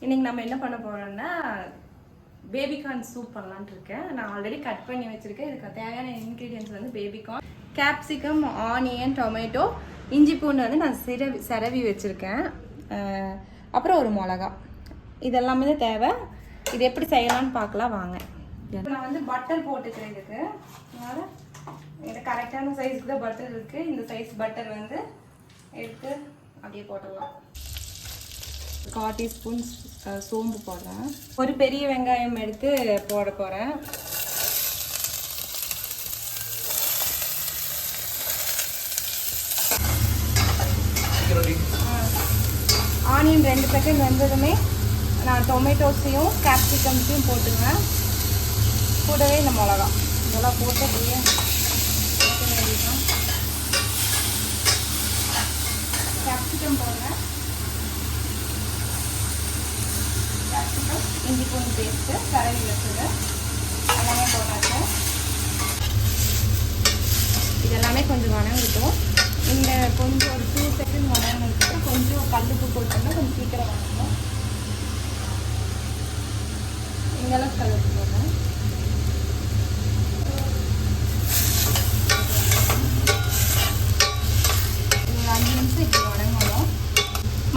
இன்னைக்கு நம்ம என்ன பண்ண போறோம்னா பேபிகார்ன் சூப் பண்ணலாம்னு இருக்கேன். நான் ஆல்ரெடி கட் பண்ணி வச்சிருக்கேன். இதுக்கு தேவையான இன்கிரீடியன்ஸ் வந்து பேபிகார்ன், கேப்சிகம், ஆனியன், டொமேட்டோ, இஞ்சி பூண்டு வந்து நான் செரவி வச்சுருக்கேன். அப்புறம் ஒரு மிளகா. இதெல்லாமே தான் தேவை. இது எப்படி செய்யலாம்னு பார்க்கலாம் வாங்க. நான் வந்து பட்டர் போட்டுக்கிறேன் இதுக்கு. அதனால் எனக்கு கரெக்டான சைஸுக்கு தான் பட்டர் இருக்குது. இந்த சைஸ் பட்டர் வந்து எடுத்து அப்படியே போட்டுடலாம். 1/4 டீஸ்பூன் சோம்பு போடுறேன். ஒரு பெரிய வெங்காயம் எடுத்து போட போகிறேன். ஆனியன் 2 செகண்ட் வந்ததுமே நான் டொமேட்டோஸையும் கேப்சிகம்ஸையும் போட்டுங்க. கூடவே இந்த மிளகா இதெல்லாம் போட்டு அப்படியே கேப்சிகம் போடுறேன். கேப்சிகம், இஞ்சி பூண்டு பேஸ்ட்டு, கரவி வச்சது எல்லாமே போட்டாச்சு. இதெல்லாமே கொஞ்சம் வணங்கிட்டோம். இந்த கொஞ்சம் ஒரு 2 செகண்ட் வணங்கிட்டு கொஞ்சம் கல்லுப்பு போட்டோம்னா கொஞ்சம் சீக்கிரம் வணங்கணும். இங்கெல்லாம் கல்லுப்பு போடுறேன். ஒரு 5 நிமிஷம் இப்படி வணங்கணும்.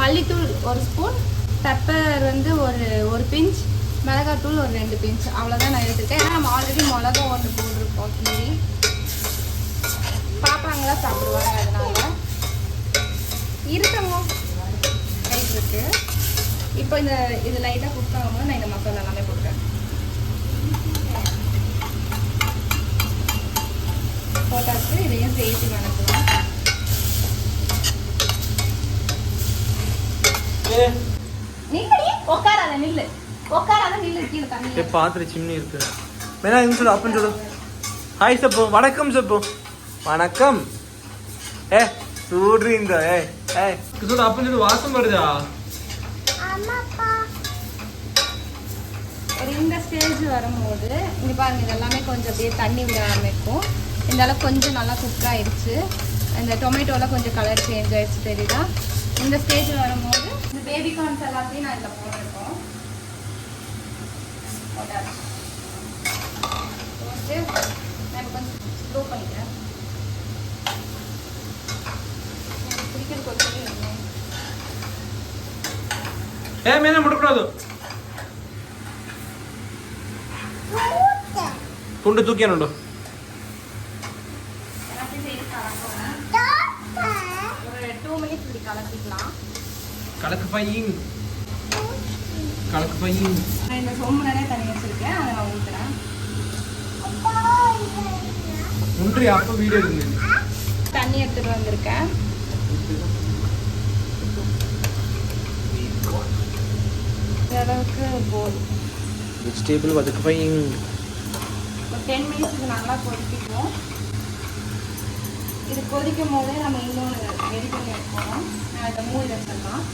மல்லித்தூள் 1 ஸ்பூன், பெப்பர் வந்து ஒரு பிஞ்ச், மிளகாத்தூள் ஒரு 2 பிஞ்ச், அவ்வளோதான் நான் எடுத்துருக்கேன். ஏன்னா நம்ம ஆல்ரெடி மிளகா 1 போட்டிருக்கோம். கீரி பாப்பாங்களாம் சாப்பிடுவாங்க, அதனால இருக்கங்க ரைட் இருக்கு. இப்போ இது லைட்டாக குக் ஆகும்போது நான் இந்த மசாலா எல்லாமே போட்டுறேன். போட்டாச்சு. இதையும் சேர்த்து வணக்கலாம். ஹாய் சப்பு, வணக்கம் சப்பு, வணக்கம். சூடுறீங்க அப்பன்னு சொல்லி வாசம் வருதா? இந்த ஸ்டேஜ் வரும்போது இங்க பாருங்க, இதெல்லாமே கொஞ்சம் அப்படியே தண்ணி விட ஆரம்பிக்கும். இந்த அளவுக்கு கொஞ்சம் நல்லா குக் ஆயிடுச்சு. இந்த டொமேட்டோலாம் கொஞ்சம் கலர் சேஞ்ச் ஆயிடுச்சு, தெரியுதா? இந்த ஸ்டேஜ் வரும்போது இந்த பேபிகார்ன்ஸ் எல்லாத்தையும் நான் இதில் போட்டிருக்கோம். போட்டு நான் கொஞ்சம் ஸ்லோ பண்ணிக்கிறேன். பிடிக்கிறது கொஞ்சம் மேலே முடக்கூடாது. துண்டு தூக்கியானுண்டோ ஒரு 2 மினிட்ஸ் இப்படி கலக்கிக்கலாம். கலக்கு பையன் கலக்கு பையன். நான் இந்த சொம்பு நிறைய தண்ணி வச்சிருக்கேன், அதை நான் ஊற்றுறேன். ஒன்றி அப்போ வீடியோ எடுங்க. தண்ணி எடுத்துட்டு வந்திருக்கேன். இந்த அளவுக்கு போதும். வெஜிடபிள் அதுக்கு பையன் ஒரு 10 மினிட்ஸ் இது நல்லா கொதிக்கும். இது கொதிக்கும் போதே நம்ம இன்னொன்று ரெடி பண்ணி வைக்கணும். நான் இதை மூடி வச்சிடலாம்.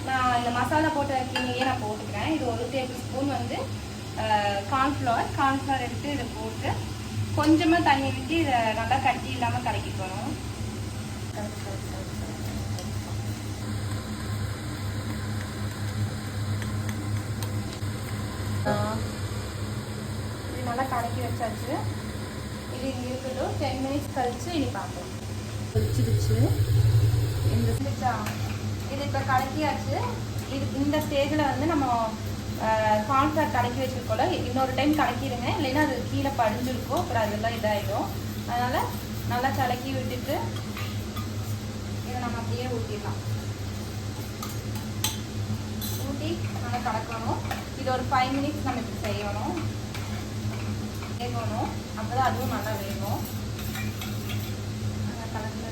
நான் இந்த மசாலா போட்ட கிண்ணியே நான் போட்டுக்கிறேன். இது 1 டேபிள் ஸ்பூன் வந்து கார்ன்ஃப்ளவர் எடுத்து இதை போட்டு கொஞ்சமாக தண்ணி விட்டு இதை நல்லா கட்டி இல்லாமல் கலக்கிக்கணும். இது நல்லா கலக்கி வச்சாச்சு. இது இங்கே இருக்கட்டும். 10 மினிட்ஸ் கழிச்சு இனி பார்ப்போம். கொதிச்சிடுச்சு. இது இப்போ கலக்கியாச்சு. இந்த ஸ்டேஜில் வந்து நம்ம கார்ன்ஃப்ளவர் கலக்கி வச்சுருக்கோம்ல, இன்னொரு டைம் கலக்கிடுங்க, இல்லைன்னா அது கீழே படிஞ்சிருக்கும், அப்புறம் அதெல்லாம் இதாகிடும். அதனால் நல்லா கலக்கி விட்டுட்டு இதை நம்ம அப்படியே ஊற்றிடலாம். ஊற்றி நல்லா கலக்கணும். இது ஒரு 5 மினிட்ஸ் நம்ம இப்படி செய்யணும், வேகணும். அப்போ தான் அதுவும் நல்லா வேகும். நல்லா கலந்து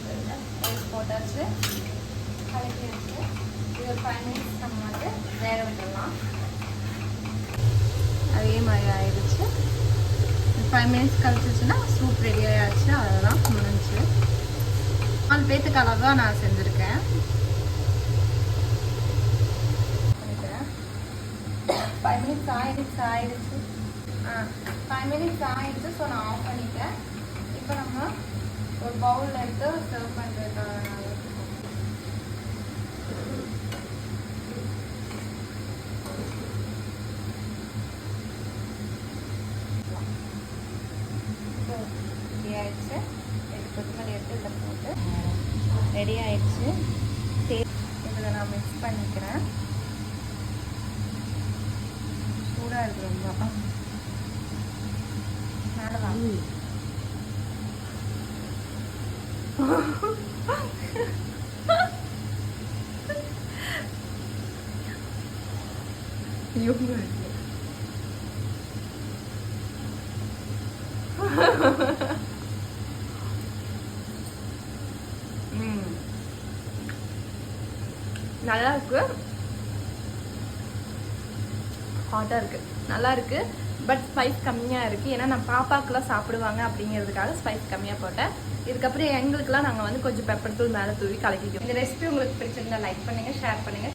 ரைஸ் போட்டாச்சு, கலக்கி வச்சு இது ஒரு 5 மினிட்ஸ் நம்ம வந்து வேக விட்டுடலாம். அதே மாதிரி ஆயிடுச்சு. 5 மினிட்ஸ் கழிச்சிச்சுன்னா சூப் ரெடி ஆகிடுச்சு. அதெல்லாம் முடிஞ்சு 4 பேத்துக்கு அளவாக நான் செஞ்சுருக்கேன். 5 மினிட்ஸ் ஆயிடுச்சு. 5 மினிட்ஸ் ஆயிடுச்சு. ஸோ நான் ஆஃப் பண்ணிட்டேன். இப்போ நம்ம ஒரு பவுலில் எடுத்து சர்வ் பண்ணுறதுக்காக ஊற்றிக்கிறேன். சூடாக இருக்கு ரொம்ப. மேலே வாங்க. நல்லா இருக்கு, ஹாட்டாக இருக்கு, நல்லா இருக்கு. பட் ஸ்பைஸ் கம்மியாக இருக்குது. ஏன்னா நான் பாப்பாக்கெல்லாம் சாப்பிடுவாங்க அப்படிங்கிறதுக்காக ஸ்பைஸ் கம்மியாக போட்டேன். இதுக்கப்புறம் எங்களுக்குலாம் நாங்கள் வந்து கொஞ்சம் பெப்பர் தூள் மேலே தூவி கலக்கிக்குவோம். இந்த ரெசிபி உங்களுக்கு பிடிச்சிருந்தா லைக் பண்ணுங்கள், ஷேர் பண்ணுங்கள்.